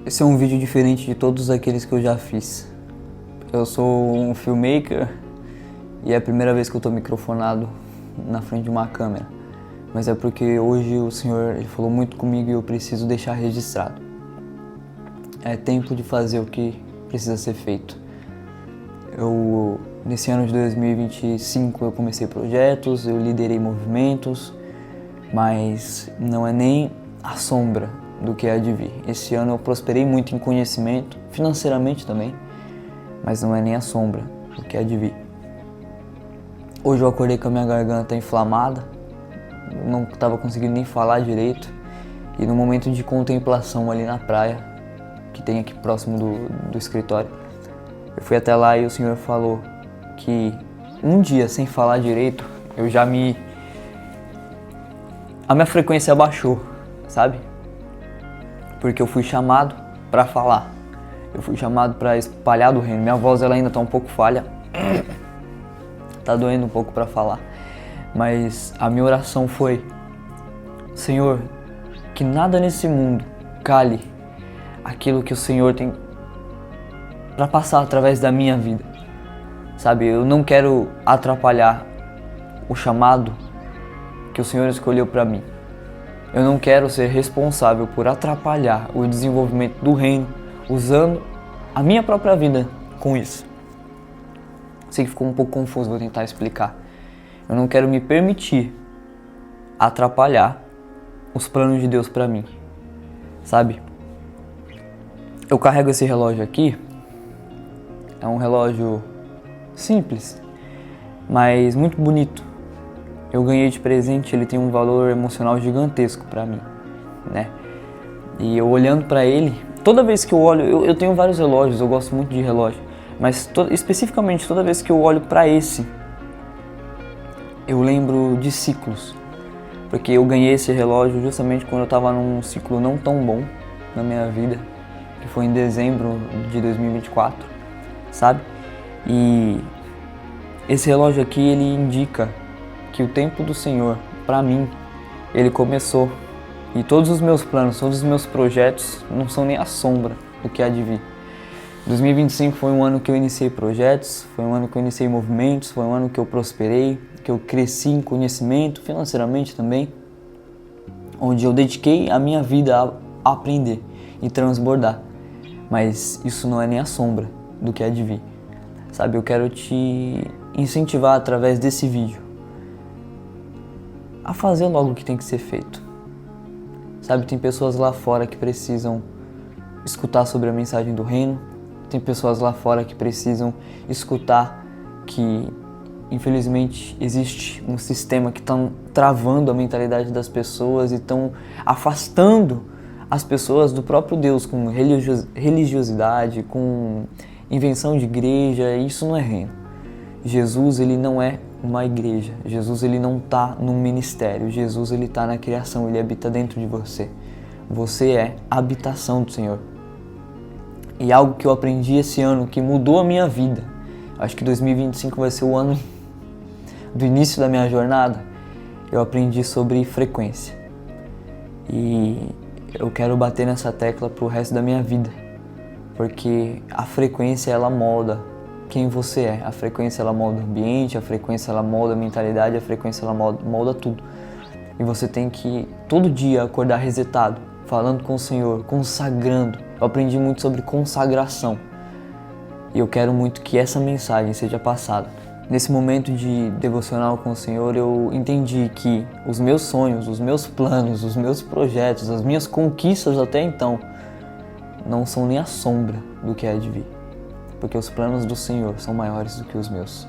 Esse é um vídeo diferente de todos aqueles que eu já fiz. Eu sou um filmmaker e é a primeira vez que eu tô microfonado na frente de uma câmera. Mas é porque hoje o Senhor ele falou muito comigo e eu preciso deixar registrado. É tempo de fazer o que precisa ser feito. Nesse ano de 2025 eu comecei projetos, eu liderei movimentos, mas não é nem a sombra do que há de vir. Esse ano eu prosperei muito em conhecimento, financeiramente também, mas não é nem a sombra do que há de vir. Hoje eu acordei com a minha garganta inflamada, não estava conseguindo nem falar direito, e no momento de contemplação ali na praia, que tem aqui próximo do escritório, eu fui até lá e o Senhor falou que um dia sem falar direito, a minha frequência abaixou, sabe? Porque eu fui chamado para falar, eu fui chamado para espalhar do reino. Minha voz ela ainda está um pouco falha, tá doendo um pouco para falar, mas a minha oração foi: Senhor, que nada nesse mundo cale aquilo que o Senhor tem para passar através da minha vida, sabe? Eu não quero atrapalhar o chamado que o Senhor escolheu para mim. Eu não quero ser responsável por atrapalhar o desenvolvimento do reino usando a minha própria vida com isso. Sei que ficou um pouco confuso, vou tentar explicar. Eu não quero me permitir atrapalhar os planos de Deus para mim, sabe? Eu carrego esse relógio aqui. É um relógio simples, mas muito bonito. Eu ganhei de presente, ele tem um valor emocional gigantesco pra mim, né? E eu olhando pra ele, toda vez que eu olho, eu tenho vários relógios, eu gosto muito de relógio, mas especificamente toda vez que eu olho pra esse, eu lembro de ciclos, porque eu ganhei esse relógio justamente quando eu tava num ciclo não tão bom na minha vida, que foi em dezembro de 2024, sabe? E esse relógio aqui, ele indica que o tempo do Senhor, para mim, ele começou. E todos os meus planos, todos os meus projetos não são nem a sombra do que há de vir. 2025 foi um ano que eu iniciei projetos, foi um ano que eu iniciei movimentos, foi um ano que eu prosperei, que eu cresci em conhecimento, financeiramente também, onde eu dediquei a minha vida a aprender e transbordar. Mas isso não é nem a sombra do que há de vir. Sabe, eu quero te incentivar através desse vídeo a fazer logo o que tem que ser feito. Sabe, tem pessoas lá fora que precisam escutar sobre a mensagem do reino, tem pessoas lá fora que precisam escutar que, infelizmente, existe um sistema que está travando a mentalidade das pessoas e estão afastando as pessoas do próprio Deus com religiosidade, com invenção de igreja. Isso não é reino. Jesus, ele não é uma igreja. Jesus, ele não está num ministério. Jesus, ele está na criação, ele habita dentro de você. Você é a habitação do Senhor. E algo que eu aprendi esse ano, que mudou a minha vida, acho que 2025 vai ser o ano do início da minha jornada, eu aprendi sobre frequência. E eu quero bater nessa tecla pro resto da minha vida, porque a frequência, ela molda quem você é. A frequência, ela molda o ambiente, a frequência, ela molda a mentalidade, a frequência, ela molda tudo. E você tem que todo dia acordar resetado, falando com o Senhor, consagrando. Eu aprendi muito sobre consagração e eu quero muito que essa mensagem seja passada. Nesse momento de devocional com o Senhor, eu entendi que os meus sonhos, os meus planos, os meus projetos, as minhas conquistas até então não são nem a sombra do que há de vir, porque os planos do Senhor são maiores do que os meus.